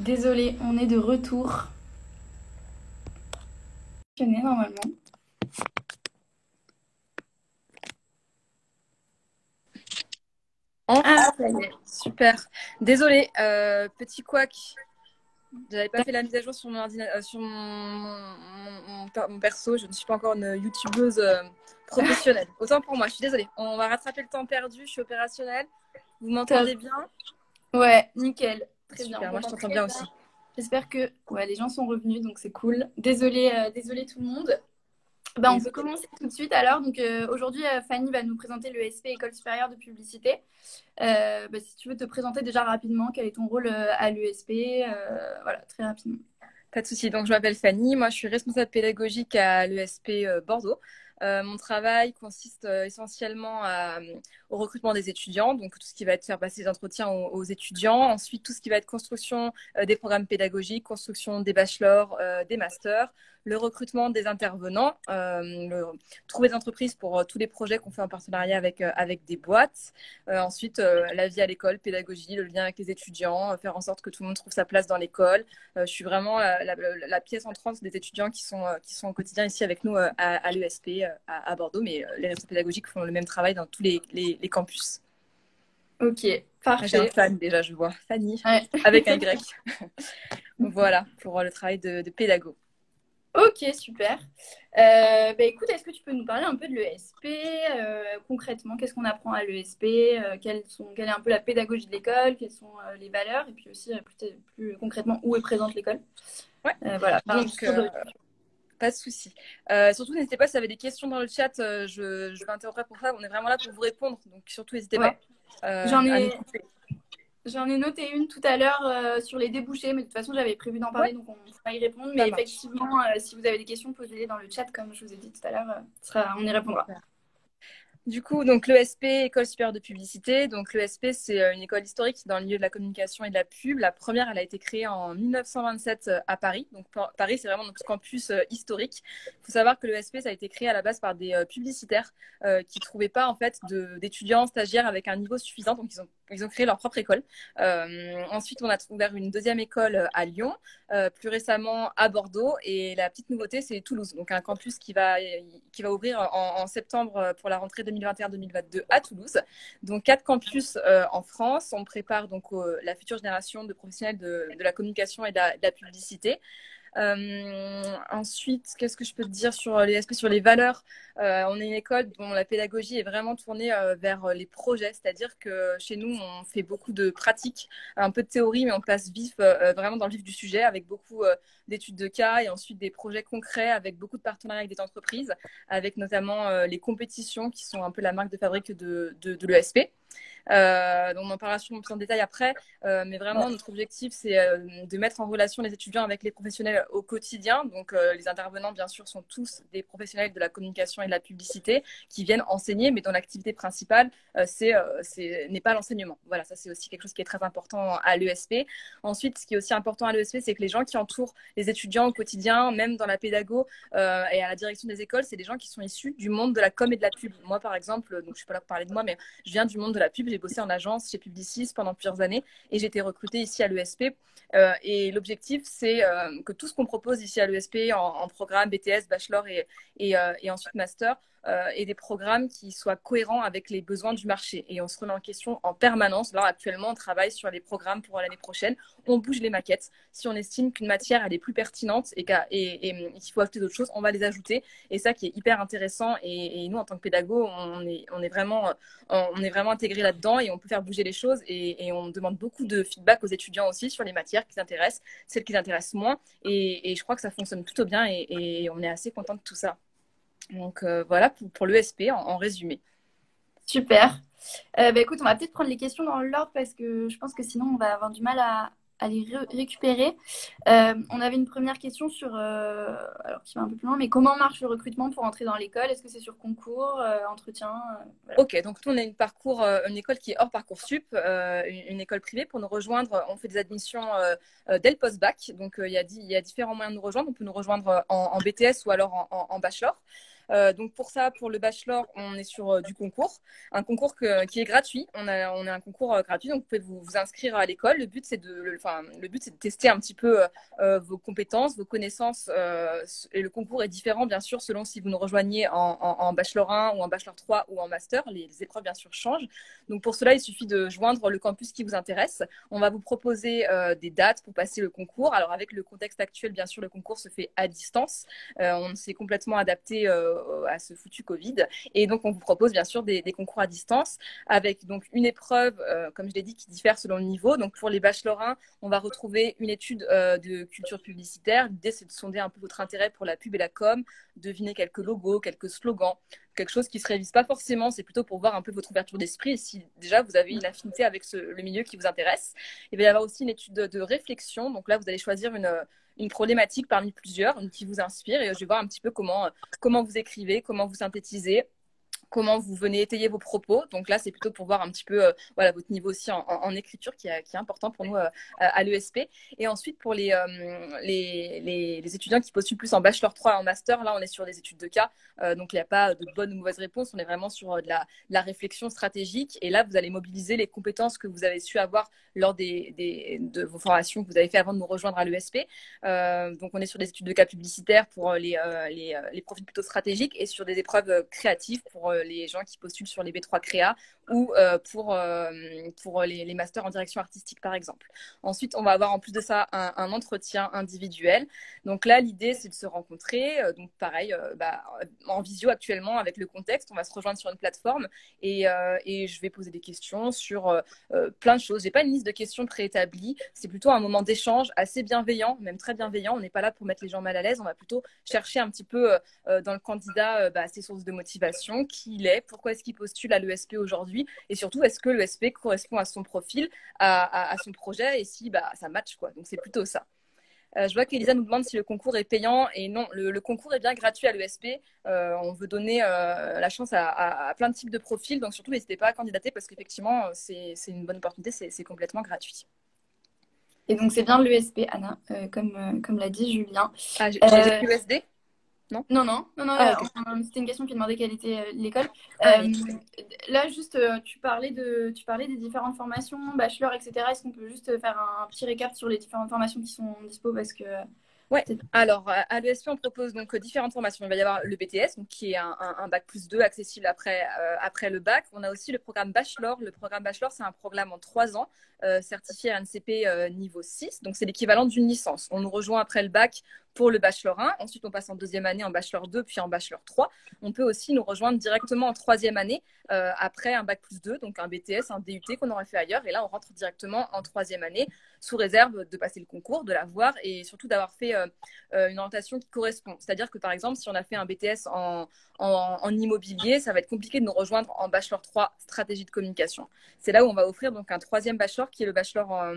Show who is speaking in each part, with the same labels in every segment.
Speaker 1: Désolée, on est de retour. Normalement.
Speaker 2: Ah, ça y est, super. Désolée, petit couac. J'avais pas fait la mise à jour sur mon ordinateur, sur mon perso. Je ne suis pas encore une youtubeuse professionnelle. Autant pour moi, je suis désolée. On va rattraper le temps perdu. Je suis opérationnelle. Vous m'entendez bien?
Speaker 1: Ouais, nickel. Très bien.
Speaker 2: Super, moi je t'entends bien aussi.
Speaker 1: J'espère que les gens sont revenus, donc c'est cool. Désolée tout le monde. On peut commencer tout de suite alors. Donc aujourd'hui, Fanny va nous présenter l'ESP École supérieure de publicité. Si tu veux te présenter déjà rapidement, quel est ton rôle à l'ESP, voilà, très rapidement.
Speaker 2: Pas de souci. Donc, je m'appelle Fanny. Moi, je suis responsable pédagogique à l'ESP Bordeaux. Mon travail consiste essentiellement au recrutement des étudiants, donc tout ce qui va être faire passer des entretiens aux étudiants. Ensuite, tout ce qui va être construction des programmes pédagogiques, construction des bachelors, des masters, le recrutement des intervenants, trouver des entreprises pour tous les projets qu'on fait en partenariat avec des boîtes. Ensuite, la vie à l'école, pédagogie, le lien avec les étudiants, faire en sorte que tout le monde trouve sa place dans l'école. Je suis vraiment la pièce entrante des étudiants qui sont au quotidien ici avec nous à l'ESP à Bordeaux, mais les responsables pédagogiques font le même travail dans tous les campus.
Speaker 1: Ok, parfait.
Speaker 2: J'ai un fan déjà, je vois. Fanny,
Speaker 1: ouais.
Speaker 2: avec un Y. Voilà, pour le travail de pédago.
Speaker 1: Ok, super. Écoute, est-ce que tu peux nous parler un peu de l'ESP concrètement, qu'est-ce qu'on apprend à l'ESP quelle est un peu la pédagogie de l'école, quelles sont les valeurs, et puis aussi plus concrètement, où est présente l'école.
Speaker 2: Ouais,
Speaker 1: voilà.
Speaker 2: Donc, pas de souci. Surtout, n'hésitez pas si vous avez des questions dans le chat, je m'interrogerai pour ça. On est vraiment là pour vous répondre, donc surtout, n'hésitez pas à nous couper.
Speaker 1: J'en ai noté une tout à l'heure sur les débouchés, mais de toute façon, j'avais prévu d'en parler, donc on va y répondre. Mais effectivement, si vous avez des questions, posez-les dans le chat, comme je vous ai dit tout à l'heure. On y répondra.
Speaker 2: Du coup, donc l'ESP, École supérieure de publicité. Donc l'ESP, c'est une école historique dans le milieu de la communication et de la pub. La première, elle a été créée en 1927 à Paris. Donc Paris, c'est vraiment notre campus historique. Il faut savoir que l'ESP, ça a été créé à la base par des publicitaires qui trouvaient pas en fait d'étudiants stagiaires avec un niveau suffisant. Donc ils ont créé leur propre école. Ensuite, on a ouvert une deuxième école à Lyon, plus récemment à Bordeaux. Et la petite nouveauté, c'est Toulouse. Donc un campus qui va ouvrir en septembre pour la rentrée 2021-2022 à Toulouse. Donc 4 campus en France. On prépare donc la future génération de professionnels de la communication et de la publicité. Ensuite, qu'est-ce que je peux te dire sur les aspects, sur les valeurs? On est une école dont la pédagogie est vraiment tournée vers les projets, c'est-à-dire que chez nous, on fait beaucoup de pratiques, un peu de théorie, mais on passe vraiment dans le vif du sujet avec beaucoup d'études de cas et ensuite des projets concrets avec beaucoup de partenariats avec des entreprises, avec notamment les compétitions qui sont un peu la marque de fabrique de l'ESP. Donc on en parlera sûrement plus en détail après, mais vraiment notre objectif c'est de mettre en relation les étudiants avec les professionnels au quotidien. Donc les intervenants bien sûr sont tous des professionnels de la communication et de la publicité qui viennent enseigner, mais dont l'activité principale n'est pas l'enseignement. Voilà, ça c'est aussi quelque chose qui est très important à l'ESP. Ensuite, ce qui est aussi important à l'ESP, c'est que les gens qui entourent les étudiants au quotidien, même dans la pédago et à la direction des écoles, c'est des gens qui sont issus du monde de la com et de la pub. Moi par exemple, donc je suis pas là pour parler de moi, mais je viens du monde de la pub. J'ai bossé en agence chez Publicis pendant plusieurs années et j'ai été recrutée ici à l'ESP. Et l'objectif, c'est que tout ce qu'on propose ici à l'ESP en programme BTS, bachelor et ensuite master, et des programmes qui soient cohérents avec les besoins du marché. Et on se remet en question en permanence. Là, actuellement, on travaille sur les programmes pour l'année prochaine. On bouge les maquettes. Si on estime qu'une matière, elle est plus pertinente et qu'il faut ajouter d'autres choses, on va les ajouter. Et ça qui est hyper intéressant. Et nous, en tant que pédago, on est vraiment intégré là-dedans et on peut faire bouger les choses. Et on demande beaucoup de feedback aux étudiants aussi sur les matières qui s'intéressent, celles qui s'intéressent moins. Et je crois que ça fonctionne plutôt bien et on est assez content de tout ça. Donc voilà pour l'ESP en résumé.
Speaker 1: Super. Écoute, on va peut-être prendre les questions dans l'ordre parce que je pense que sinon on va avoir du mal à les récupérer. On avait une première question sur, alors qui va un peu plus loin, mais comment marche le recrutement pour entrer dans l'école? Est-ce que c'est sur concours, entretien
Speaker 2: voilà. Ok, donc nous on a une école qui est hors Parcoursup, une école privée. Pour nous rejoindre, on fait des admissions dès le post-bac. Donc il y a différents moyens de nous rejoindre. On peut nous rejoindre en BTS ou alors en bachelor. Donc pour ça, pour le bachelor, on est sur du concours, un concours qui est gratuit. On a un concours gratuit, donc vous pouvez vous inscrire à l'école. Le but, c'est de tester un petit peu vos compétences, vos connaissances. Et le concours est différent, bien sûr, selon si vous nous rejoignez en bachelor 1 ou en bachelor 3 ou en master. Les épreuves, bien sûr, changent. Donc pour cela, il suffit de joindre le campus qui vous intéresse. On va vous proposer des dates pour passer le concours. Alors avec le contexte actuel, bien sûr, le concours se fait à distance. On s'est complètement adapté à ce foutu Covid. Et donc, on vous propose, bien sûr, des concours à distance avec donc une épreuve, comme je l'ai dit, qui diffère selon le niveau. Donc pour les bachelor 1, on va retrouver une étude de culture publicitaire. L'idée, c'est de sonder un peu votre intérêt pour la pub et la com, deviner quelques logos, quelques slogans, quelque chose qui ne se révise pas forcément, c'est plutôt pour voir un peu votre ouverture d'esprit et si déjà vous avez une affinité avec le milieu qui vous intéresse. Il va y avoir aussi une étude de réflexion, donc là vous allez choisir une problématique parmi plusieurs, une qui vous inspire, et je vais voir un petit peu comment vous écrivez, comment vous synthétisez, comment vous venez étayer vos propos. Donc là, c'est plutôt pour voir un petit peu voilà, votre niveau aussi en écriture qui est important pour nous à l'ESP. Et ensuite, pour les étudiants qui postulent plus en bachelor 3 et en master, là, on est sur des études de cas. Donc, il n'y a pas de bonne ou mauvaise réponse. On est vraiment sur de la réflexion stratégique. Et là, vous allez mobiliser les compétences que vous avez su avoir lors de vos formations que vous avez fait avant de nous rejoindre à l'ESP. Donc, on est sur des études de cas publicitaires pour les profils plutôt stratégiques et sur des épreuves créatives pour les gens qui postulent sur les B3 Créa ou pour les masters en direction artistique, par exemple. Ensuite, on va avoir en plus de ça un entretien individuel. Donc là, l'idée, c'est de se rencontrer. Donc pareil, en visio actuellement, avec le contexte, on va se rejoindre sur une plateforme et je vais poser des questions sur plein de choses. Je n'ai pas une liste de questions préétablie. C'est plutôt un moment d'échange assez bienveillant, même très bienveillant. On n'est pas là pour mettre les gens mal à l'aise. On va plutôt chercher un petit peu dans le candidat ses sources de motivation, qui il est, pourquoi est-ce qu'il postule à l'ESP aujourd'hui, et surtout, est-ce que l'ESP correspond à son profil, à son projet, et si ça match, quoi. Donc, c'est plutôt ça. Je vois qu'Elisa nous demande si le concours est payant, et non, le concours est bien gratuit à l'ESP. On veut donner la chance à plein de types de profils, donc surtout, n'hésitez pas à candidater parce qu'effectivement, c'est une bonne opportunité, c'est complètement gratuit.
Speaker 1: Et donc, c'est bien l'ESP, Anna, comme l'a dit Julien.
Speaker 2: Ah, j'ai dit USD? Non,
Speaker 1: C'était une question qui demandait quelle était l'école. Là, juste, tu parlais des différentes formations, bachelor, etc. Est-ce qu'on peut juste faire un petit récap sur les différentes formations qui sont dispo parce que
Speaker 2: Ouais, alors à l'ESP, on propose donc différentes formations. Il va y avoir le BTS, donc, qui est un bac plus 2 accessible après le bac. On a aussi le programme Bachelor. Le programme Bachelor, c'est un programme en 3 ans, certifié RNCP niveau 6. Donc, c'est l'équivalent d'une licence. On nous rejoint après le bac pour le Bachelor 1. Ensuite, on passe en deuxième année en Bachelor 2, puis en Bachelor 3. On peut aussi nous rejoindre directement en troisième année après un bac plus 2, donc un BTS, un DUT qu'on aurait fait ailleurs. Et là, on rentre directement en troisième année sous réserve de passer le concours, de l'avoir et surtout d'avoir fait une orientation qui correspond. C'est-à-dire que par exemple, si on a fait un BTS en immobilier, ça va être compliqué de nous rejoindre en Bachelor 3 stratégie de communication. C'est là où on va offrir donc un troisième bachelor qui est le bachelor en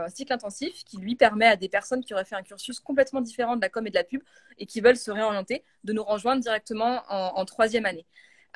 Speaker 2: cycle intensif, qui lui permet à des personnes qui auraient fait un cursus complètement différent de la com et de la pub et qui veulent se réorienter de nous rejoindre directement en troisième année.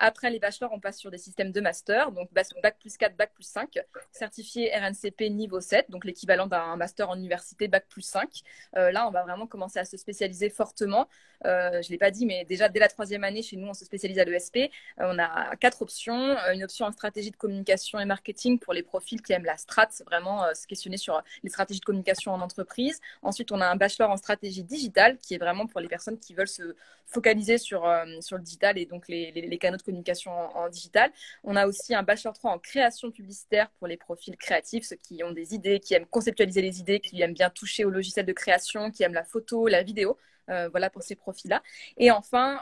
Speaker 2: Après les bachelors, on passe sur des systèmes de master, donc bac plus 4, bac plus 5, certifié RNCP niveau 7, donc l'équivalent d'un master en université bac plus 5. Là, on va vraiment commencer à se spécialiser fortement. Je ne l'ai pas dit, mais déjà dès la troisième année, chez nous, on se spécialise à l'ESP. On a 4 options. Une option en stratégie de communication et marketing pour les profils qui aiment la strat, c'est vraiment se questionner sur les stratégies de communication en entreprise. Ensuite, on a un bachelor en stratégie digitale qui est vraiment pour les personnes qui veulent se focaliser sur le digital et donc les canaux de communication en digital. On a aussi un bachelor 3 en création publicitaire pour les profils créatifs, ceux qui ont des idées, qui aiment conceptualiser les idées, qui aiment bien toucher au logiciel de création, qui aiment la photo, la vidéo. Voilà pour ces profils-là. Et enfin,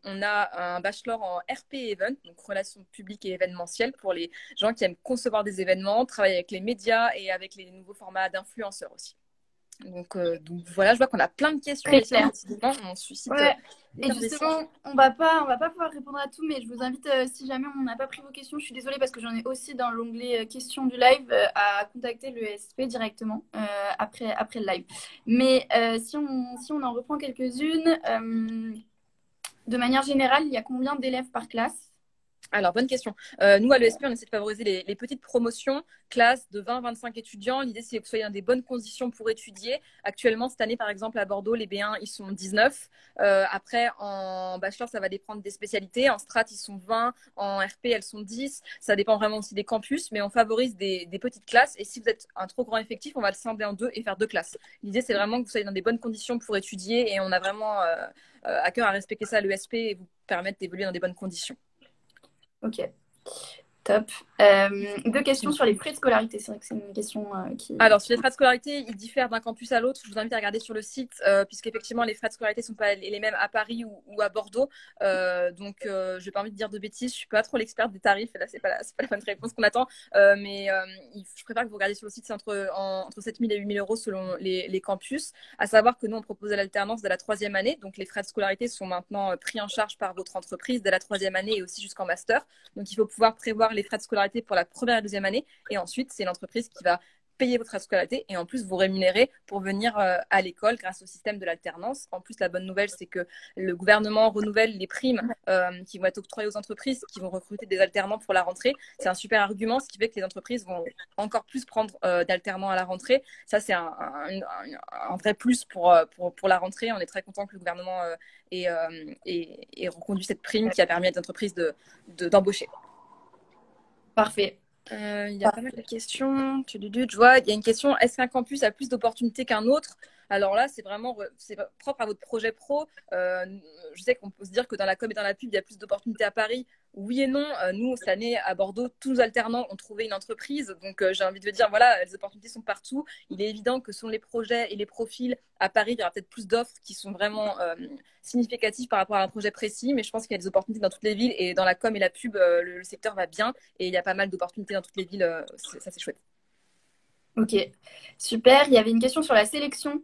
Speaker 2: on a un bachelor en RP Event, donc relations publiques et événementielles pour les gens qui aiment concevoir des événements, travailler avec les médias et avec les nouveaux formats d'influenceurs aussi. Donc voilà, je vois qu'on a plein de questions.
Speaker 1: Très clair.
Speaker 2: On suscite.
Speaker 1: Ouais. Et justement, on va pas pouvoir répondre à tout, mais je vous invite, si jamais on n'a pas pris vos questions, je suis désolée parce que j'en ai aussi dans l'onglet questions du live, à contacter le SP directement après le live. Mais si on en reprend quelques-unes, de manière générale, il y a combien d'élèves par classe?
Speaker 2: Alors, bonne question. Nous, à l'ESP, on essaie de favoriser les petites promotions, classes de 20-25 étudiants. L'idée, c'est que vous soyez dans des bonnes conditions pour étudier. Actuellement, cette année, par exemple, à Bordeaux, les B1, ils sont 19. Après, en bachelor, ça va dépendre des spécialités. En strat, ils sont 20. En RP, elles sont 10. Ça dépend vraiment aussi des campus, mais on favorise des petites classes. Et si vous êtes un trop grand effectif, on va le scinder en deux et faire deux classes. L'idée, c'est vraiment que vous soyez dans des bonnes conditions pour étudier et on a vraiment à cœur à respecter ça à l'ESP et vous permettre d'évoluer dans des bonnes conditions.
Speaker 1: Ok, top. Deux questions sur les frais de scolarité. C'est vrai que c'est une question qui...
Speaker 2: Alors, sur les frais de scolarité, ils diffèrent d'un campus à l'autre. Je vous invite à regarder sur le site, puisqu'effectivement, les frais de scolarité ne sont pas les mêmes à Paris ou à Bordeaux. Donc, je n'ai pas envie de dire de bêtises. Je ne suis pas trop l'experte des tarifs. Là, ce n'est pas la bonne réponse qu'on attend. Je préfère que vous regardiez sur le site. C'est entre 7 000 et 8 000 euros selon les campus. À savoir que nous, on propose l'alternance dès la troisième année. Donc, les frais de scolarité sont maintenant pris en charge par votre entreprise dès la troisième année et aussi jusqu'en master. Donc, il faut pouvoir prévoir les frais de scolarité pour la première et deuxième année. Et ensuite, c'est l'entreprise qui va payer votre scolarité et en plus vous rémunérer pour venir à l'école grâce au système de l'alternance. En plus, la bonne nouvelle, c'est que le gouvernement renouvelle les primes qui vont être octroyées aux entreprises qui vont recruter des alternants pour la rentrée. C'est un super argument, ce qui fait que les entreprises vont encore plus prendre d'alternants à la rentrée. Ça, c'est un vrai plus pour la rentrée. On est très content que le gouvernement ait reconduit cette prime qui a permis à des entreprises d'embaucher.
Speaker 1: Parfait.
Speaker 2: Il y a pas mal de questions. Je vois, il y a une question, est-ce qu'un campus a plus d'opportunités qu'un autre? Alors là, c'est propre à votre projet pro. Je sais qu'on peut se dire que dans la com et dans la pub, il y a plus d'opportunités à Paris. Oui et non. Nous, cette année, à Bordeaux, tous nos alternants ont trouvé une entreprise. Donc, j'ai envie de dire, voilà, les opportunités sont partout. Il est évident que selon les projets et les profils, à Paris, il y aura peut-être plus d'offres qui sont vraiment significatives par rapport à un projet précis. Mais je pense qu'il y a des opportunités dans toutes les villes. Et dans la com et la pub, le secteur va bien. Et il y a pas mal d'opportunités dans toutes les villes. Ça, c'est chouette.
Speaker 1: Ok, super. Il y avait une question sur la sélection.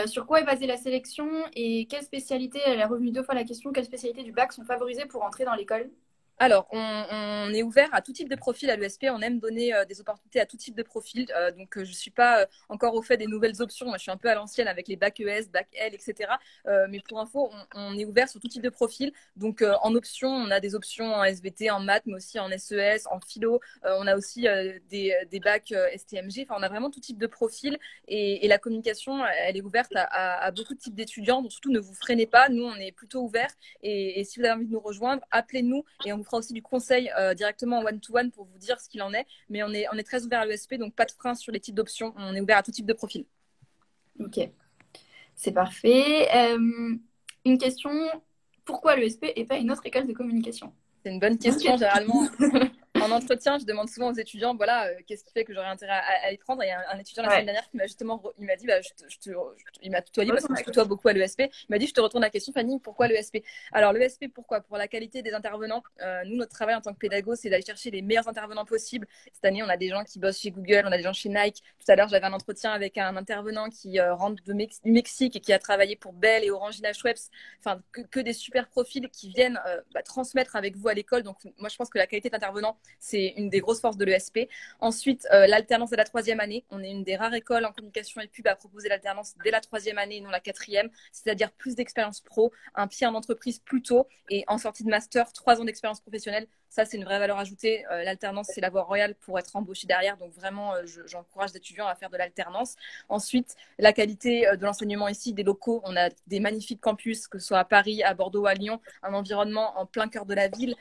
Speaker 1: Sur quoi est basée la sélection et quelle spécialité, elle est revenue deux fois la question, quelles spécialités du bac sont favorisées pour entrer dans l'école?
Speaker 2: Alors, on est ouvert à tout type de profil à l'ESP. On aime donner des opportunités à tout type de profil. Donc, je ne suis pas encore au fait des nouvelles options. Moi, je suis un peu à l'ancienne avec les bac ES, bac L, etc. Mais pour info, on est ouvert sur tout type de profil. Donc, en option, on a des options en SVT, en maths, mais aussi en SES, en philo. On a aussi des bacs STMG. Enfin, on a vraiment tout type de profil. Et la communication, elle est ouverte à beaucoup de types d'étudiants. Donc, surtout, ne vous freinez pas. Nous, on est plutôt ouverts. Et si vous avez envie de nous rejoindre, appelez-nous et on vous fera aussi du conseil directement en one-to-one pour vous dire ce qu'il en est. Mais on est très ouvert à l'ESP, donc pas de frein sur les types d'options. On est ouvert à tout type de profil.
Speaker 1: Ok, c'est parfait. Une question, pourquoi l'ESP et pas une autre école de communication?
Speaker 2: C'est une bonne question, généralement. En entretien, je demande souvent aux étudiants, voilà, qu'est-ce qui fait que j'aurais intérêt à les prendre. Et il y a un étudiant la semaine dernière qui m'a justement, il m'a dit, bah, il m'a tutoyé parce que je tutoie beaucoup à l'ESP. Il m'a dit, je te retourne la question, Fanny, pourquoi l'ESP? Alors, l'ESP, pourquoi? Pour la qualité des intervenants. Nous, notre travail en tant que pédago, c'est d'aller chercher les meilleurs intervenants possibles. Cette année, on a des gens qui bossent chez Google, on a des gens chez Nike. Tout à l'heure, j'avais un entretien avec un intervenant qui rentre du Mexique et qui a travaillé pour Bell et Orangina Schweppes. Enfin, que des super profils qui viennent transmettre avec vous à l'école. Donc, moi, je pense que la qualité d'intervenant, c'est une des grosses forces de l'ESP. Ensuite, l'alternance de la troisième année. On est une des rares écoles en communication et pub à proposer l'alternance dès la troisième année et non la quatrième, c'est-à-dire plus d'expérience pro, un pied en entreprise plus tôt et en sortie de master, 3 ans d'expérience professionnelle. Ça, c'est une vraie valeur ajoutée. L'alternance, c'est la voie royale pour être embauché derrière. Donc, vraiment, j'encourage les étudiants à faire de l'alternance. Ensuite, la qualité de l'enseignement ici, des locaux. On a des magnifiques campus, que ce soit à Paris, à Bordeaux, à Lyon, un environnement en plein cœur de la ville.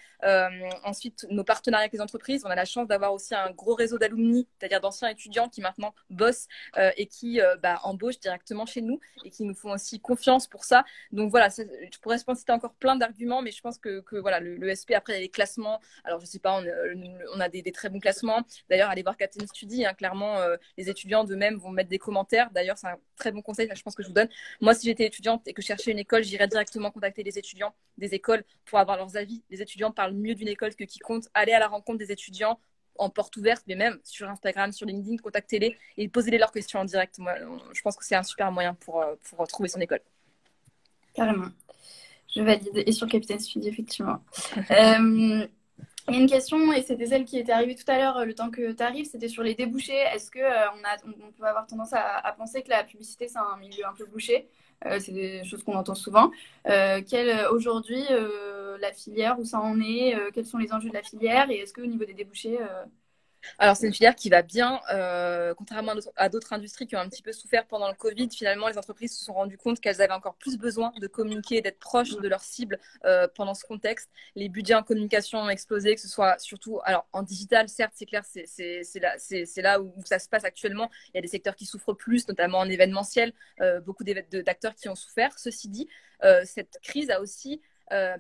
Speaker 2: Ensuite, nos partenariats avec les entreprises. On a la chance d'avoir aussi un gros réseau d'alumni, c'est-à-dire d'anciens étudiants qui maintenant bossent et qui embauchent directement chez nous et qui nous font aussi confiance pour ça. Donc voilà, je pourrais citer encore plein d'arguments, mais je pense que voilà, le SP, après, il y a les classements. Alors, je sais pas, on a des très bons classements. D'ailleurs, allez voir Captain Study. Clairement, les étudiants d'eux-mêmes vont mettre des commentaires. D'ailleurs, c'est un très bon conseil, je pense que je vous donne. Moi, si j'étais étudiante et que je cherchais une école, j'irais directement contacter les étudiants des écoles pour avoir leurs avis. Les étudiants parlent mieux d'une école que quiconque. Allez à la rencontre des étudiants en porte ouverte, mais même sur Instagram, sur LinkedIn, contactez-les et posez-les leurs questions en direct. Moi, je pense que c'est un super moyen pour trouver son école.
Speaker 1: Carrément. Je valide. Et sur Captain Study, effectivement. Il y a une question, et c'était celle qui était arrivée tout à l'heure, le temps que tu arrives, c'était sur les débouchés. Est-ce que on peut avoir tendance à penser que la publicité, c'est un milieu un peu bouché? C'est des choses qu'on entend souvent. Aujourd'hui, la filière, où ça en est, quels sont les enjeux de la filière, et est-ce qu'au niveau des débouchés,
Speaker 2: Alors, c'est une filière qui va bien, contrairement à d'autres industries qui ont un petit peu souffert pendant le Covid. Finalement, les entreprises se sont rendues compte qu'elles avaient encore plus besoin de communiquer et d'être proches de leurs cibles pendant ce contexte. Les budgets en communication ont explosé, que ce soit surtout alors, en digital, certes, c'est clair, c'est là où ça se passe actuellement. Il y a des secteurs qui souffrent plus, notamment en événementiel, beaucoup d'acteurs qui ont souffert. Ceci dit, cette crise a aussi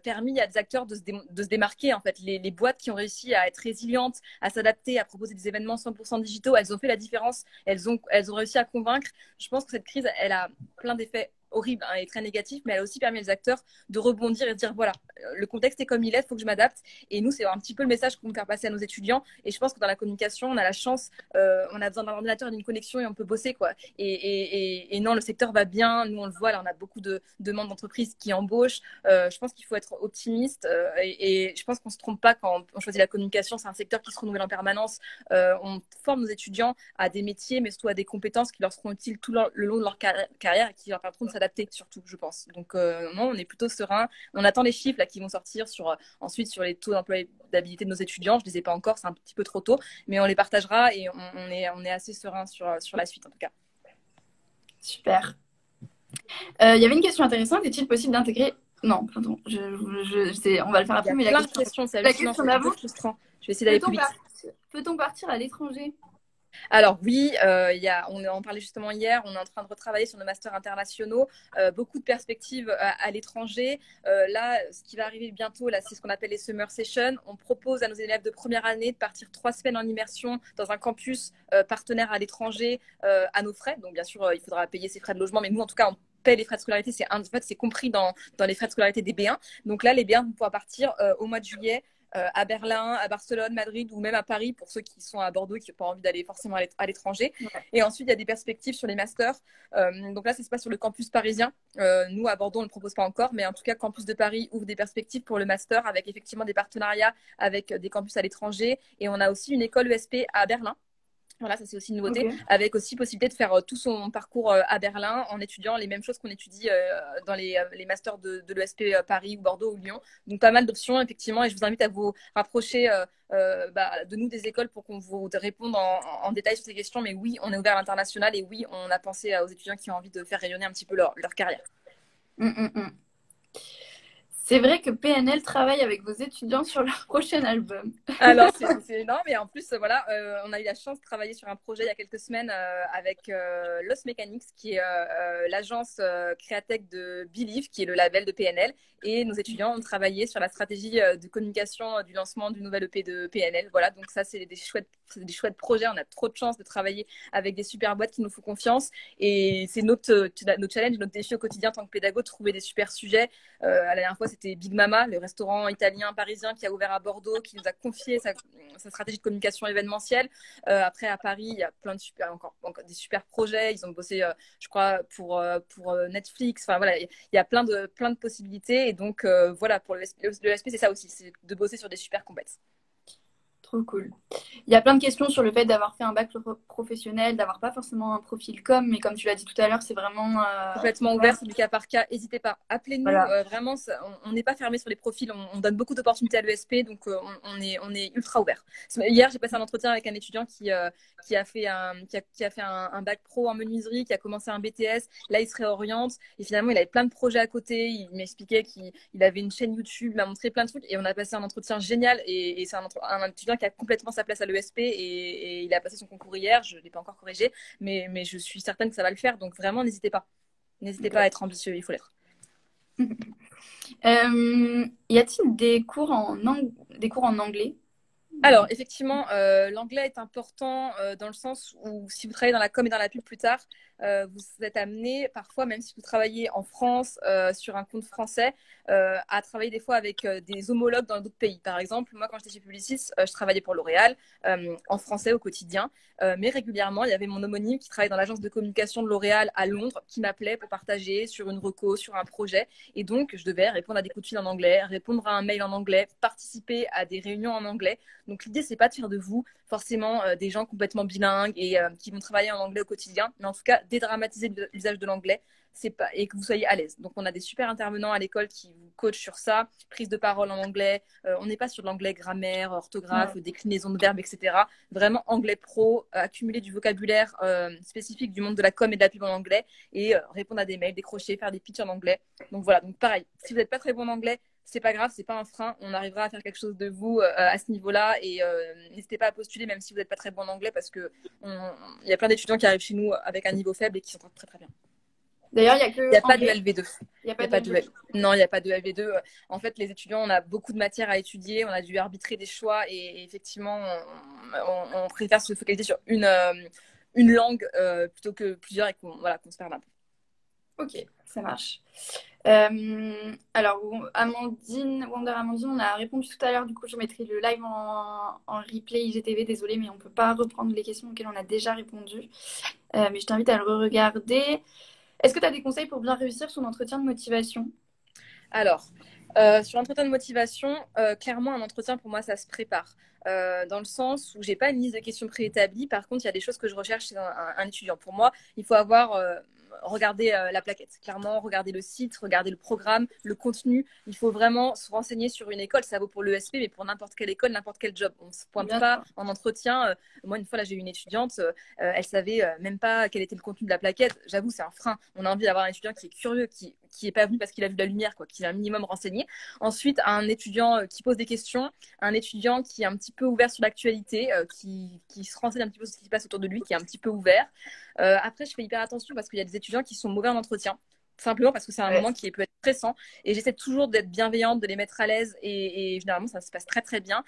Speaker 2: permis à des acteurs de se démarquer. En fait, les boîtes qui ont réussi à être résilientes, à s'adapter, à proposer des événements 100% digitaux, elles ont fait la différence. Elles ont réussi à convaincre. Je pense que cette crise, elle a plein d'effets horribles et très négatifs, mais elle a aussi permis aux acteurs de rebondir et de dire voilà, le contexte est comme il est, il faut que je m'adapte. Et nous, c'est un petit peu le message qu'on veut faire passer à nos étudiants. Et je pense que dans la communication, on a la chance, on a besoin d'un ordinateur et d'une connexion et on peut bosser, quoi. Et non, le secteur va bien. Nous, on le voit, là, on a beaucoup de demandes d'entreprises qui embauchent. Je pense qu'il faut être optimiste et je pense qu'on ne se trompe pas quand on choisit la communication. C'est un secteur qui se renouvelle en permanence. On forme nos étudiants à des métiers, mais surtout à des compétences qui leur seront utiles le long de leur carrière et qui leur permettront de s'adapter, surtout, je pense. Donc, non, on est plutôt serein. On attend les chiffres là, qui vont sortir ensuite sur les taux d'employabilité de nos étudiants. Je ne les ai pas encore, c'est un petit peu trop tôt, mais on les partagera et on est assez serein sur la suite, en tout cas.
Speaker 1: Super. Il y avait une question intéressante. Est-il possible d'intégrer... Non, pardon, on va le faire après, mais
Speaker 2: plein de questions, c'est hallucinant, c'est un peu frustrant. Je vais essayer d'aller plus vite.
Speaker 1: Peut-on partir à l'étranger?
Speaker 2: Alors oui, on en parlait justement hier, on est en train de retravailler sur nos masters internationaux, beaucoup de perspectives à l'étranger. Là, ce qui va arriver bientôt, là, c'est ce qu'on appelle les Summer Sessions. On propose à nos élèves de première année de partir 3 semaines en immersion dans un campus partenaire à l'étranger à nos frais. Donc bien sûr, il faudra payer ses frais de logement, mais nous, en tout cas, on paye les frais de scolarité, c'est compris dans les frais de scolarité des B1. Donc là, les B1 vont pouvoir partir au mois de juillet à Berlin, à Barcelone, Madrid ou même à Paris pour ceux qui sont à Bordeaux et qui n'ont pas envie d'aller forcément à l'étranger. Ouais. Et ensuite, il y a des perspectives sur les masters. Donc là, ça se passe sur le campus parisien. Nous, à Bordeaux, on ne le propose pas encore, mais en tout cas, Campus de Paris ouvre des perspectives pour le master avec effectivement des partenariats avec des campus à l'étranger. Et on a aussi une école ESP à Berlin. Voilà, ça c'est aussi une nouveauté, avec aussi possibilité de faire tout son parcours à Berlin en étudiant les mêmes choses qu'on étudie dans les masters de l'ESP Paris ou Bordeaux ou Lyon. Donc pas mal d'options effectivement, et je vous invite à vous rapprocher de nous des écoles pour qu'on vous réponde en détail sur ces questions. Mais oui, on est ouvert à l'international et oui, on a pensé aux étudiants qui ont envie de faire rayonner un petit peu leur carrière.
Speaker 1: C'est vrai que PNL travaille avec vos étudiants sur leur prochain album.
Speaker 2: Alors, c'est énorme. Et en plus, voilà, on a eu la chance de travailler sur un projet il y a quelques semaines avec Los Mechanics, qui est l'agence Créatech de Believe, qui est le label de PNL. Et nos étudiants ont travaillé sur la stratégie de communication du lancement du nouvel EP de PNL. Voilà, donc ça, c'est des chouettes projets. On a trop de chance de travailler avec des super boîtes qui nous font confiance. Et c'est notre challenge, notre défi au quotidien en tant que pédago, de trouver des super sujets. La dernière fois, c'était Big Mama, le restaurant italien parisien qui a ouvert à Bordeaux, qui nous a confié sa stratégie de communication événementielle. Après, à Paris, il y a plein de encore des super projets. Ils ont bossé, je crois, pour Netflix. Enfin, voilà, il y a plein de possibilités. Et donc, voilà, pour le SP, c'est ça aussi, c'est de bosser sur des super compétences.
Speaker 1: Trop cool. Il y a plein de questions sur le fait d'avoir fait un bac professionnel, d'avoir pas forcément un profil com, mais comme tu l'as dit tout à l'heure, c'est vraiment
Speaker 2: complètement ouvert, c'est du cas par cas. N'hésitez pas, appelez-nous. Voilà. Vraiment, on n'est pas fermé sur les profils. On donne beaucoup d'opportunités à l'ESP, donc on est ultra ouvert. Hier, j'ai passé un entretien avec un étudiant qui a fait un bac pro en menuiserie, qui a commencé un BTS. Là, il se réoriente et finalement, il avait plein de projets à côté. Il m'expliquait qu'il avait une chaîne YouTube, il m'a montré plein de trucs et on a passé un entretien génial. Et c'est un étudiant qui a complètement sa place à l'ESP et il a passé son concours hier. Je ne l'ai pas encore corrigé, mais je suis certaine que ça va le faire. Donc vraiment, n'hésitez pas. N'hésitez pas à être ambitieux, il faut l'être.
Speaker 1: Y a-t-il des cours en anglais
Speaker 2: Alors, effectivement, l'anglais est important dans le sens où si vous travaillez dans la com et dans la pub plus tard, vous êtes amené parfois, même si vous travaillez en France sur un compte français, à travailler des fois avec des homologues dans d'autres pays. Par exemple, moi, quand j'étais chez Publicis, je travaillais pour L'Oréal en français au quotidien, mais régulièrement, il y avait mon homonyme qui travaille dans l'agence de communication de L'Oréal à Londres qui m'appelait pour partager sur une reco, sur un projet. Et donc, je devais répondre à des coups de fil en anglais, répondre à un mail en anglais, participer à des réunions en anglais. Donc l'idée, c'est pas de faire de vous forcément des gens complètement bilingues et qui vont travailler en anglais au quotidien, mais en tout cas dédramatiser l'usage de l'anglais, c'est pas, et que vous soyez à l'aise. Donc on a des super intervenants à l'école qui vous coachent sur ça, prise de parole en anglais. On n'est pas sur de l'anglais grammaire, orthographe, déclinaison de verbes, etc. Vraiment anglais pro, accumuler du vocabulaire spécifique du monde de la com et de la pub en anglais et répondre à des mails, décrocher, faire des pitchs en anglais. Donc voilà, donc pareil, si vous n'êtes pas très bon en anglais, c'est pas grave, c'est pas un frein. On arrivera à faire quelque chose de vous à ce niveau-là et n'hésitez pas à postuler même si vous n'êtes pas très bon en anglais parce que il y a plein d'étudiants qui arrivent chez nous avec un niveau faible et qui sont très très bien.
Speaker 1: D'ailleurs, il
Speaker 2: n'y a pas de LV2.
Speaker 1: Il n'y a pas de LV2.
Speaker 2: Non, il n'y a pas de LV2. En fait, les étudiants, on a beaucoup de matières à étudier, on a dû arbitrer des choix et effectivement, on préfère se focaliser sur une langue plutôt que plusieurs et qu'on se perde un peu.
Speaker 1: Ok, ça marche. Alors, Wonder Amandine, on a répondu tout à l'heure. Du coup, je mettrai le live en replay IGTV. Désolée, mais on ne peut pas reprendre les questions auxquelles on a déjà répondu. Mais je t'invite à le re-regarder. Est-ce que tu as des conseils pour bien réussir son entretien de motivation?
Speaker 2: Alors, sur l'entretien de motivation, clairement, un entretien, pour moi, ça se prépare. Dans le sens où j'ai pas une liste de questions préétablies. Par contre, il y a des choses que je recherche chez un étudiant. Pour moi, il faut avoir regardé la plaquette. Clairement, regarder le site, regarder le programme, le contenu. Il faut vraiment se renseigner sur une école. Ça vaut pour l'ESP, mais pour n'importe quelle école, n'importe quel job. On ne se pointe pas en entretien. Moi, une fois, là, j'ai eu une étudiante. Elle savait même pas quel était le contenu de la plaquette. J'avoue, c'est un frein. On a envie d'avoir un étudiant qui est curieux, qui est pas venu parce qu'il a vu la lumière, quoi, qui est un minimum renseigné. Ensuite, un étudiant qui pose des questions, un étudiant qui est un petit peu ouvert sur l'actualité, qui se renseigne un petit peu sur ce qui se passe autour de lui, qui est un petit peu ouvert. Après, je fais hyper attention parce qu'il y a des étudiants qui sont mauvais en entretien, simplement parce que c'est un moment qui peut être stressant et j'essaie toujours d'être bienveillante, de les mettre à l'aise et généralement ça se passe très très bien.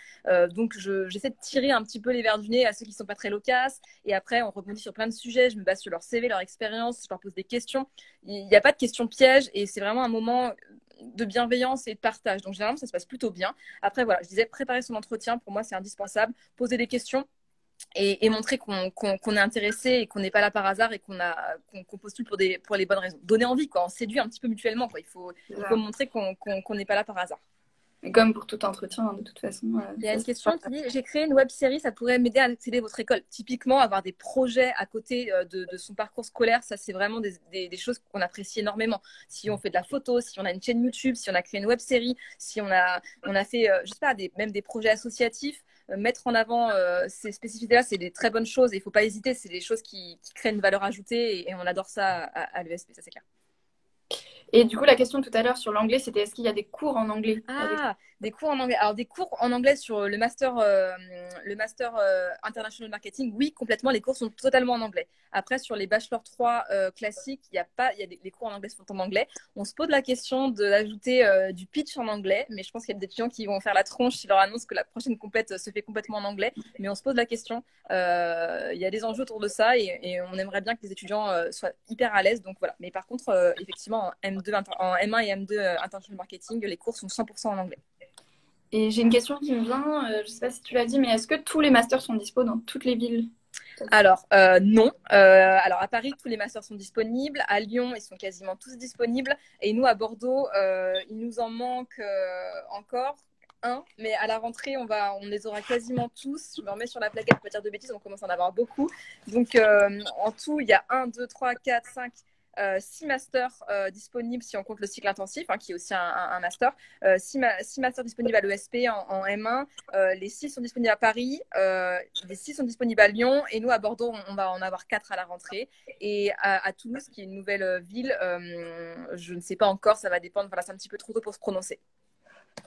Speaker 2: Donc j'essaie de tirer un petit peu les verres du nez à ceux qui sont pas très loquaces et après on rebondit sur plein de sujets, je me base sur leur CV, leur expérience, je leur pose des questions. Il n'y a pas de questions pièges et c'est vraiment un moment de bienveillance et de partage. Donc généralement ça se passe plutôt bien. Après voilà, je disais préparer son entretien, pour moi c'est indispensable, poser des questions. Et montrer qu'on est intéressé et qu'on n'est pas là par hasard et qu'on postule pour les bonnes raisons. Donner envie, quoi. On séduit un petit peu mutuellement, quoi. Il faut montrer qu'on n'est pas là par hasard.
Speaker 1: Et comme pour tout entretien, hein, de toute façon.
Speaker 2: Il y a une question qui dit j'ai créé une web série, ça pourrait m'aider à accéder à votre école. Typiquement, avoir des projets à côté de son parcours scolaire, ça, c'est vraiment des choses qu'on apprécie énormément. Si on fait de la photo, si on a une chaîne YouTube, si on a créé une web série, si on a fait, je sais pas, même des projets associatifs, mettre en avant ces spécificités-là, c'est des très bonnes choses et il ne faut pas hésiter. C'est des choses qui créent une valeur ajoutée et on adore ça à l'ESP, ça c'est clair.
Speaker 1: Et du coup, la question tout à l'heure sur l'anglais, c'était est-ce qu'il y a des cours en anglais?
Speaker 2: Des cours en anglais. Alors, des cours en anglais sur le master International Marketing, oui, complètement. Les cours sont totalement en anglais. Après, sur les Bachelor 3 classiques, il y a pas, les cours en anglais sont en anglais. On se pose la question d'ajouter du pitch en anglais, mais je pense qu'il y a des étudiants qui vont faire la tronche s'ils leur annoncent que la prochaine complète se fait complètement en anglais. Mais on se pose la question. Il y a des enjeux autour de ça et on aimerait bien que les étudiants soient hyper à l'aise. Donc voilà. Mais par contre, effectivement, en M1 et M2 International Marketing, les cours sont 100% en anglais.
Speaker 1: Et j'ai une question qui me vient, je ne sais pas si tu l'as dit, mais est-ce que tous les masters sont dispo dans toutes les villes?
Speaker 2: Alors, non. Alors, à Paris, tous les masters sont disponibles. À Lyon, ils sont quasiment tous disponibles. Et nous, à Bordeaux, il nous en manque encore un. Mais à la rentrée, on les aura quasiment tous. Je me remets sur la plaquette, pas dire de bêtises, on commence à en avoir beaucoup. Donc, en tout, il y a 1, 2, 3, 4, 5... 6 masters disponibles si on compte le cycle intensif, qui est aussi un master. 6 masters disponibles à l'ESP en M1. Les 6 sont disponibles à Paris. Les 6 sont disponibles à Lyon. Et nous, à Bordeaux, on va en avoir 4 à la rentrée. Et à Toulouse, qui est une nouvelle ville, je ne sais pas encore. Ça va dépendre. Voilà, c'est un petit peu trop tôt pour se prononcer.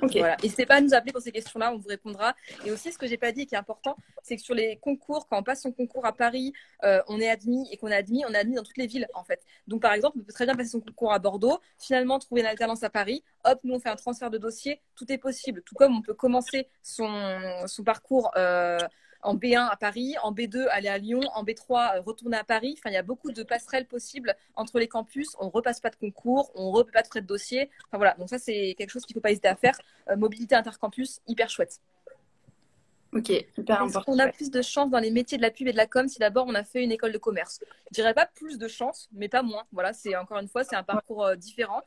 Speaker 1: Ok.
Speaker 2: Voilà. N'hésitez pas à nous appeler pour ces questions-là, on vous répondra. Et aussi, ce que j'ai pas dit et qui est important, c'est que sur les concours, quand on passe son concours à Paris, on est admis et qu'on est admis dans toutes les villes en fait. Donc par exemple, on peut très bien passer son concours à Bordeaux, finalement trouver une alternance à Paris, hop, nous on fait un transfert de dossier, tout est possible. Tout comme on peut commencer son parcours en B1 à Paris, en B2 aller à Lyon, en B3 retourner à Paris. Enfin, il y a beaucoup de passerelles possibles entre les campus. On ne repasse pas de concours, on ne repasse pas de frais de dossier. Enfin voilà, donc ça c'est quelque chose qu'il ne faut pas hésiter à faire. Mobilité intercampus, hyper chouette.
Speaker 1: Ok, hyper
Speaker 2: Est-ce
Speaker 1: important.
Speaker 2: qu'on a
Speaker 1: Ouais.
Speaker 2: plus de chance dans les métiers de la pub et de la com si d'abord on a fait une école de commerce? Je dirais pas plus de chance, mais pas moins. Voilà, c'est encore une fois, c'est un parcours différent.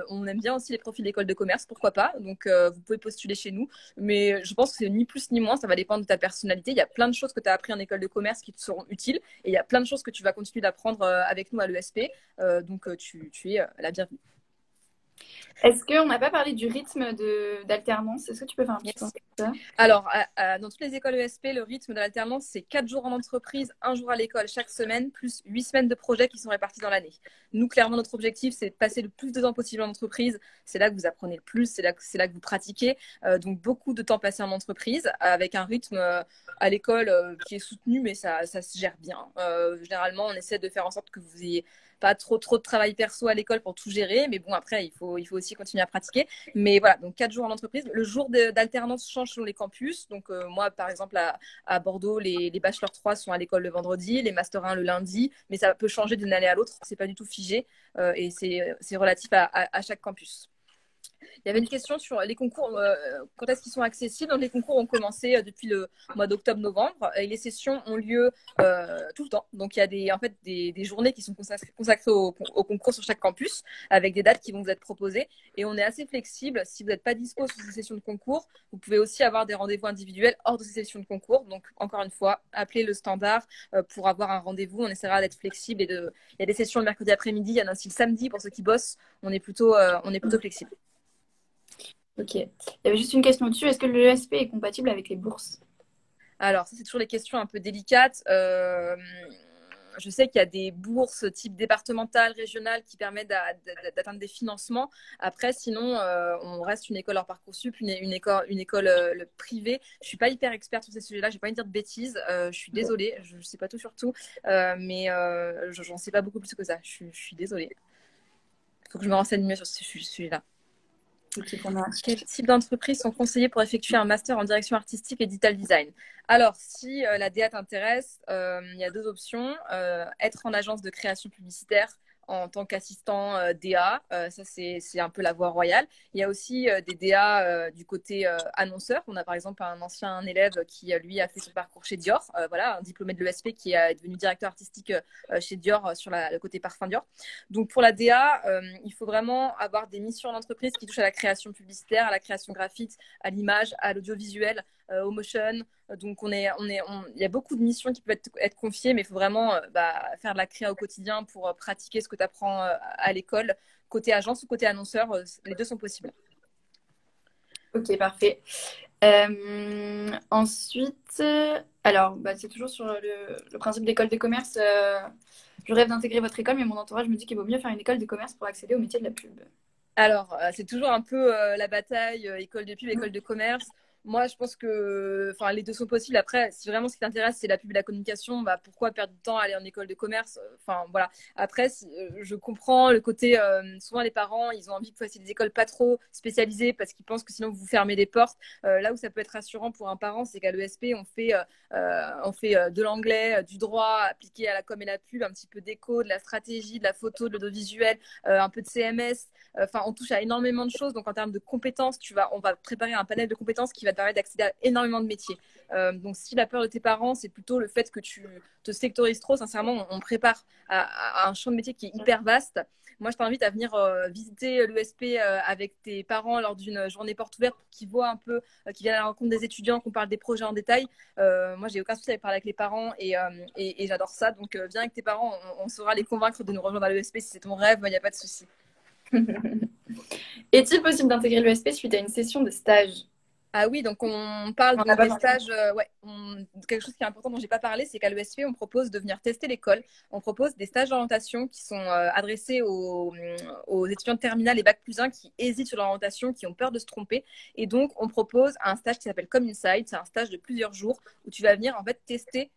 Speaker 2: On aime bien aussi les profils d'école de commerce, pourquoi pas. Donc vous pouvez postuler chez nous. Mais je pense que c'est ni plus ni moins, ça va dépendre de ta personnalité. Il y a plein de choses que tu as appris en école de commerce qui te seront utiles. Et il y a plein de choses que tu vas continuer d'apprendre avec nous à l'ESP. Donc tu es la bienvenue.
Speaker 1: Est-ce qu'on n'a pas parlé du rythme d'alternance? Est-ce que tu peux faire un petit point
Speaker 2: Yes.
Speaker 1: sur ça?
Speaker 2: Alors, dans toutes les écoles ESP, le rythme de l'alternance, c'est 4 jours en entreprise, 1 jour à l'école chaque semaine, plus 8 semaines de projets qui sont répartis dans l'année. Nous, clairement, notre objectif, c'est de passer le plus de temps possible en entreprise. C'est là que vous apprenez le plus, c'est là que vous pratiquez. Donc, beaucoup de temps passé en entreprise, avec un rythme à l'école qui est soutenu, mais ça se gère bien. Généralement, on essaie de faire en sorte que vous ayez pas trop de travail perso à l'école pour tout gérer. Mais bon, après, il faut aussi continuer à pratiquer. Mais voilà, donc 4 jours en entreprise. Le jour d'alternance change selon les campus. Donc moi, par exemple, à Bordeaux, les bachelors 3 sont à l'école le vendredi, les master 1 le lundi, mais ça peut changer d'une année à l'autre. C'est pas du tout figé et c'est relatif à chaque campus. Il y avait une question sur les concours, quand est-ce qu'ils sont accessibles. Donc, les concours ont commencé depuis le mois d'octobre-novembre et les sessions ont lieu tout le temps. Donc, il y a en fait des journées qui sont consacrées au concours sur chaque campus avec des dates qui vont vous être proposées. Et on est assez flexible. Si vous n'êtes pas dispo sur ces sessions de concours, vous pouvez aussi avoir des rendez-vous individuels hors de ces sessions de concours. Donc, encore une fois, appelez le standard pour avoir un rendez-vous. On essaiera d'être flexible. Il y a des sessions le mercredi après-midi, il y en a aussi le samedi pour ceux qui bossent. On est plutôt flexible.
Speaker 1: Ok. Il y avait juste une question dessus. Est-ce que l'ESP est compatible avec les bourses?
Speaker 2: Alors, ça, c'est toujours les questions un peu délicates. Je sais qu'il y a des bourses type départementales, régionales qui permettent d'atteindre des financements. Après, sinon, on reste une école hors Parcoursup, une école privée. Je ne suis pas hyper experte sur ces sujets-là. Je n'ai pas envie de dire de bêtises. Je suis désolée. Je ne sais pas tout sur tout. Mais j'en sais pas beaucoup plus que ça. Je suis désolée. Il faut que je me renseigne mieux sur ce sujet-là. Quels types d'entreprises sont conseillées pour effectuer un master en direction artistique et digital design? Alors, si la DA t'intéresse, il y a deux options. Être en agence de création publicitaire en tant qu'assistant DA, ça c'est un peu la voie royale. Il y a aussi des DA du côté annonceur. On a par exemple un ancien élève qui lui a fait son parcours chez Dior, voilà, un diplômé de l'ESP qui est devenu directeur artistique chez Dior sur le côté parfum Dior. Donc pour la DA, il faut vraiment avoir des missions en entreprise qui touchent à la création publicitaire, à la création graphique, à l'image, à l'audiovisuel, au motion. Donc il y a beaucoup de missions qui peuvent être confiées, mais il faut vraiment faire de la créa au quotidien pour pratiquer ce que tu apprends à l'école. Côté agence ou côté annonceur, les deux sont possibles.
Speaker 1: Ok, parfait. Ensuite, alors, c'est toujours sur le principe d'école de commerce. Je rêve d'intégrer votre école, mais mon entourage me dit qu'il vaut mieux faire une école de commerce pour accéder au métier de la pub.
Speaker 2: Alors, c'est toujours un peu la bataille, école de pub, école de commerce. Moi, je pense que les deux sont possibles. Après, si vraiment ce qui t'intéresse, c'est la pub et la communication, pourquoi perdre du temps à aller en école de commerce? Voilà. Après, je comprends le côté, souvent les parents, ils ont envie que vous fassiez des écoles pas trop spécialisées parce qu'ils pensent que sinon vous fermez des portes. Là où ça peut être rassurant pour un parent, c'est qu'à l'ESP, on fait de l'anglais, du droit appliqué à la com et la pub, un petit peu d'éco, de la stratégie, de la photo, de l'audiovisuel, un peu de CMS. On touche à énormément de choses. Donc, en termes de compétences, on va préparer un panel de compétences qui va te permettre d'accéder à énormément de métiers. Donc, si la peur de tes parents, c'est plutôt le fait que tu te sectorises trop, sincèrement, on prépare à un champ de métier qui est hyper vaste. Moi, je t'invite à venir visiter l'ESP avec tes parents lors d'une journée porte ouverte pour qu'ils voient un peu, qu'ils viennent à la rencontre des étudiants, qu'on parle des projets en détail. Moi, j'ai aucun souci à parler avec les parents et j'adore ça. Donc, viens avec tes parents, on saura les convaincre de nous rejoindre à l'ESP si c'est ton rêve, il n'y a pas de souci.
Speaker 1: Est-il possible d'intégrer l'ESP suite à une session de stage?
Speaker 2: Ah oui, donc on parle
Speaker 1: On n'a
Speaker 2: donc
Speaker 1: pas
Speaker 2: des
Speaker 1: parlé.
Speaker 2: stages. Ouais, quelque chose qui est important dont j'ai pas parlé, c'est qu'à l'ESP, on propose de venir tester l'école. On propose des stages d'orientation qui sont adressés aux étudiants de terminale et bac+1 qui hésitent sur l'orientation, qui ont peur de se tromper. Et donc, on propose un stage qui s'appelle Come Inside. C'est un stage de plusieurs jours où tu vas venir en fait tester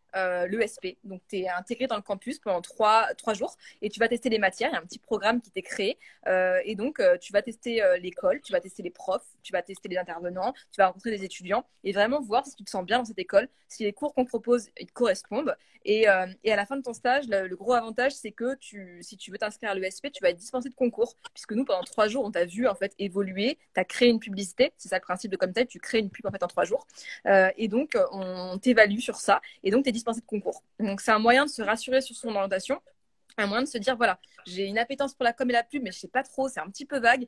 Speaker 2: l'ESP. Donc, tu es intégré dans le campus pendant trois jours et tu vas tester les matières. Il y a un petit programme qui t'est créé. Et donc, tu vas tester l'école, tu vas tester les profs, tu vas tester les intervenants, tu vas rencontrer des étudiants et vraiment voir si tu te sens bien dans cette école, si les cours qu'on propose ils te correspondent. Et à la fin de ton stage, le gros avantage, c'est que si tu veux t'inscrire à l'ESP, tu vas être dispensé de concours. Puisque nous, pendant 3 jours, on t'a vu en fait évoluer, tu as créé une publicité. C'est ça le principe de Comtech, tu crées une pub en fait en 3 jours. Et donc, on t'évalue sur ça. Et donc, tu es dispensé de concours. Donc, c'est un moyen de se rassurer sur son orientation, un moyen de se dire voilà, j'ai une appétence pour la com et la pub, mais je sais pas trop, c'est un petit peu vague.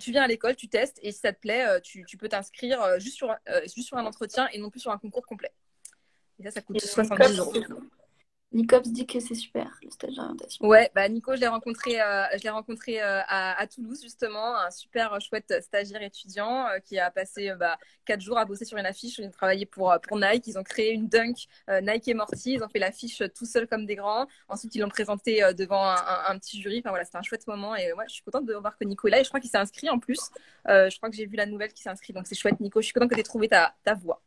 Speaker 2: Tu viens à l'école, tu testes, et si ça te plaît, tu peux t'inscrire juste sur un entretien et non plus sur un concours complet. Et ça coûte
Speaker 1: Et
Speaker 2: 70 euros.
Speaker 1: Nicops dit que c'est super, le stage d'orientation.
Speaker 2: Ouais, bah Nico, je l'ai rencontré à Toulouse justement, un super chouette stagiaire étudiant qui a passé 4 jours à bosser sur une affiche. Ils ont travaillé pour Nike, ils ont créé une dunk Nike et Morty, ils ont fait l'affiche tout seuls comme des grands. Ensuite, ils l'ont présenté devant un petit jury. Enfin voilà, c'était un chouette moment et ouais, je suis contente de voir que Nico est là et je crois qu'il s'est inscrit en plus. Je crois que j'ai vu la nouvelle qui s'est inscrit, donc c'est chouette Nico. Je suis contente que tu aies trouvé ta voie.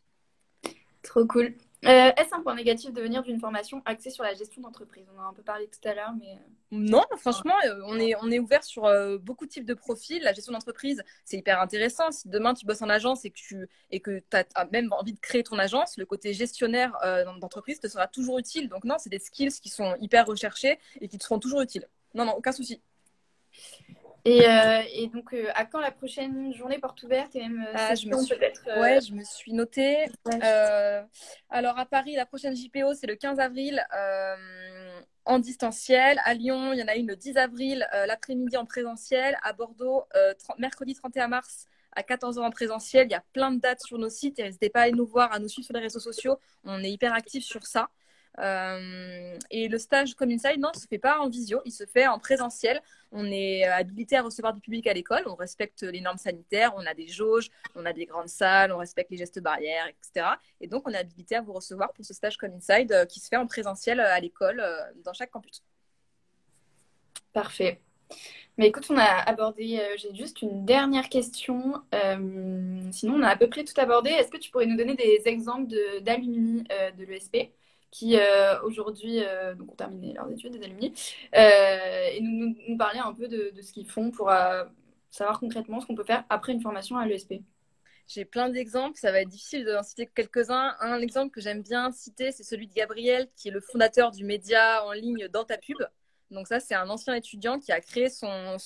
Speaker 1: Trop cool. Est-ce un point négatif de venir d'une formation axée sur la gestion d'entreprise? On en a un peu parlé tout à l'heure, mais...
Speaker 2: Non,
Speaker 1: Enfin,
Speaker 2: franchement, on est ouvert sur beaucoup de types de profils. La gestion d'entreprise, c'est hyper intéressant. Si demain tu bosses en agence et que tu as même envie de créer ton agence, le côté gestionnaire d'entreprise te sera toujours utile. Donc non, c'est des skills qui sont hyper recherchés et qui te seront toujours utiles. Non, non, aucun souci.
Speaker 1: et donc, à quand la prochaine journée porte ouverte et même
Speaker 2: Ah,
Speaker 1: session peut-être
Speaker 2: ouais, je me suis notée.
Speaker 1: ouais.
Speaker 2: Alors à Paris, la prochaine JPO, c'est le 15 avril en distanciel. À Lyon, il y en a une le 10 avril l'après-midi en présentiel. À Bordeaux, mercredi 31 mars à 14h en présentiel. Il y a plein de dates sur nos sites. Et n'hésitez pas à aller nous voir, à nous suivre sur les réseaux sociaux. On est hyper actifs sur ça. Et le stage comme Inside, non, il ne se fait pas en visio, il se fait en présentiel. On est habilité à recevoir du public à l'école, on respecte les normes sanitaires, on a des jauges, on a des grandes salles, on respecte les gestes barrières, etc. Et donc, on est habilité à vous recevoir pour ce stage comme Inside qui se fait en présentiel à l'école dans chaque campus.
Speaker 1: Parfait. Mais écoute, on a abordé, j'ai juste une dernière question. Sinon, on a à peu près tout abordé. Est-ce que tu pourrais nous donner des exemples d'alumni de l'ESP qui aujourd'hui donc ont terminé leurs études, des alumni, et nous parler un peu de ce qu'ils font pour savoir concrètement ce qu'on peut faire après une formation à l'ESP.
Speaker 2: J'ai plein d'exemples, ça va être difficile d'en citer quelques-uns. Un exemple que j'aime bien citer, c'est celui de Gabriel, qui est le fondateur du média en ligne Dans ta pub. Donc ça, c'est un ancien étudiant qui a créé son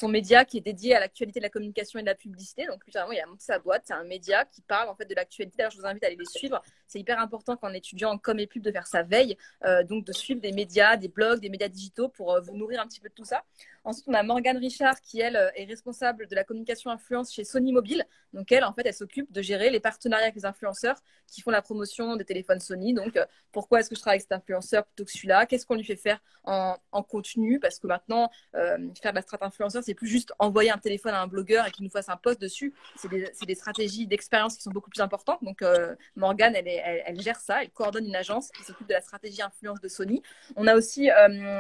Speaker 2: média qui est dédié à l'actualité de la communication et de la publicité. Donc lui, vraiment, il a monté sa boîte. C'est un média qui parle en fait de l'actualité. D'ailleurs, je vous invite à aller les suivre. C'est hyper important quand on est étudiant en com et pub de faire sa veille, donc de suivre des médias, des blogs, des médias digitaux pour vous nourrir un petit peu de tout ça. Ensuite, on a Morgane Richard qui, elle, est responsable de la communication influence chez Sony Mobile. Donc elle, en fait, elle s'occupe de gérer les partenariats avec les influenceurs qui font la promotion des téléphones Sony. Donc, pourquoi est-ce que je travaille avec cet influenceur plutôt que celui-là? Qu'est-ce qu'on lui fait faire en contenu? Parce que maintenant, faire de la strat influenceur, c'est plus juste envoyer un téléphone à un blogueur et qu'il nous fasse un post dessus. C'est des stratégies d'expérience qui sont beaucoup plus importantes. Donc, Morgane, elle gère ça. Elle coordonne une agence qui s'occupe de la stratégie influence de Sony. On a aussi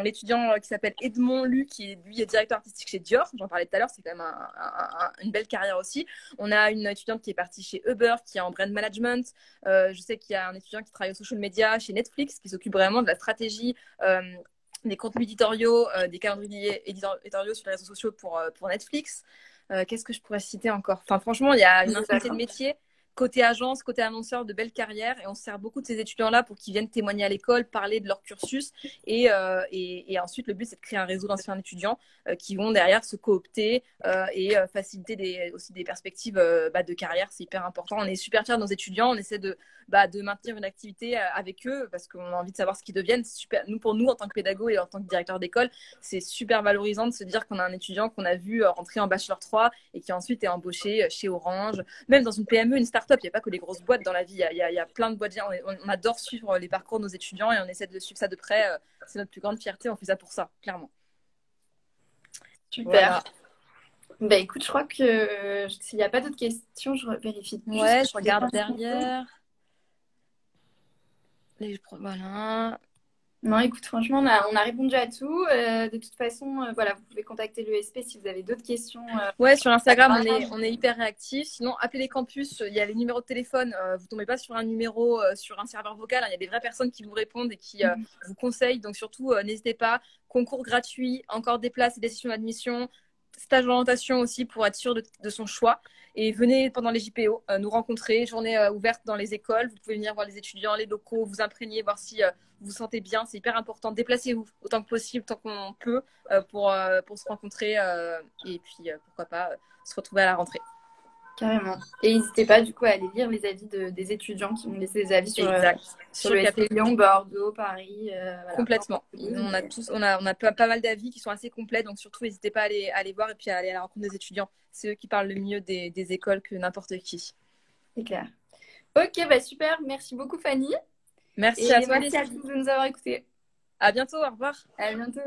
Speaker 2: l'étudiant qui s'appelle Edmond Lu, qui lui est directeur artistique chez Dior. J'en parlais tout à l'heure, c'est quand même une belle carrière aussi. On a une étudiante qui est partie chez Uber, qui est en brand management. Je sais qu'il y a un étudiant qui travaille au social media chez Netflix, qui s'occupe vraiment de la stratégie, des contenus éditoriaux, des calendriers éditoriaux sur les réseaux sociaux pour Netflix. Qu'est-ce que je pourrais citer encore? Enfin, franchement, il y a une infinité de métiers. Côté agence, côté annonceur, de belles carrières. Et on se sert beaucoup de ces étudiants-là pour qu'ils viennent témoigner à l'école, parler de leur cursus. Et ensuite, le but, c'est de créer un réseau d'anciens étudiants qui vont derrière se coopter et faciliter aussi des perspectives de carrière. C'est hyper important. On est super fiers de nos étudiants. On essaie de maintenir une activité avec eux parce qu'on a envie de savoir ce qu'ils deviennent. C'est super. Pour nous, en tant que pédago et en tant que directeur d'école, c'est super valorisant de se dire qu'on a un étudiant qu'on a vu rentrer en bachelor 3 et qui ensuite est embauché chez Orange, même dans une PME, une start-up. Il n'y a pas que les grosses boîtes dans la vie. Il y a plein de boîtes. On adore suivre les parcours de nos étudiants et on essaie de suivre ça de près. C'est notre plus grande fierté. On fait ça pour ça, clairement.
Speaker 1: Super.
Speaker 2: Voilà.
Speaker 1: Bah écoute, je crois que s'il n'y a pas d'autres questions, je vérifie juste
Speaker 2: Ouais,
Speaker 1: que
Speaker 2: je
Speaker 1: j'ai
Speaker 2: regarde
Speaker 1: pas compris.
Speaker 2: derrière. Voilà.
Speaker 1: Non, écoute, franchement, on a répondu à tout. De toute façon, voilà, vous pouvez contacter l'ESP si vous avez d'autres questions.
Speaker 2: Ouais, sur
Speaker 1: À
Speaker 2: Instagram,
Speaker 1: la page.
Speaker 2: on est hyper réactifs. Sinon, appelez les campus, il y a les numéros de téléphone. Vous tombez pas sur un numéro, sur un serveur vocal, hein. Il y a des vraies personnes qui vous répondent et qui vous conseillent. Donc surtout, n'hésitez pas. Concours gratuit, encore des places et des sessions d'admission. Stage d'orientation aussi pour être sûr de son choix. Et venez pendant les JPO nous rencontrer. Journée ouverte dans les écoles. Vous pouvez venir voir les étudiants, les locaux, vous imprégner, voir si vous vous sentez bien. C'est hyper important. Déplacez-vous autant que possible, tant qu'on peut, pour se rencontrer et puis pourquoi pas se retrouver à la rentrée.
Speaker 1: Carrément. Et n'hésitez pas, du coup, à aller lire les avis des étudiants qui ont laissé des avis
Speaker 2: Exact.
Speaker 1: sur
Speaker 2: Sur
Speaker 1: le
Speaker 2: Capé,
Speaker 1: SP Lyon, Bordeaux, Paris, voilà.
Speaker 2: complètement. On a
Speaker 1: Mais-
Speaker 2: tous, on a pas mal d'avis qui sont assez complets, donc surtout n'hésitez pas à aller voir et puis à aller à la rencontre des étudiants. C'est eux qui parlent le mieux des écoles que n'importe qui.
Speaker 1: C'est clair. Ok, bah super. Merci beaucoup, Fanny.
Speaker 2: Merci à
Speaker 1: Et
Speaker 2: toi,
Speaker 1: merci à
Speaker 2: Leslie.
Speaker 1: tous de nous avoir écoutés.
Speaker 2: À bientôt, au revoir.
Speaker 1: À bientôt.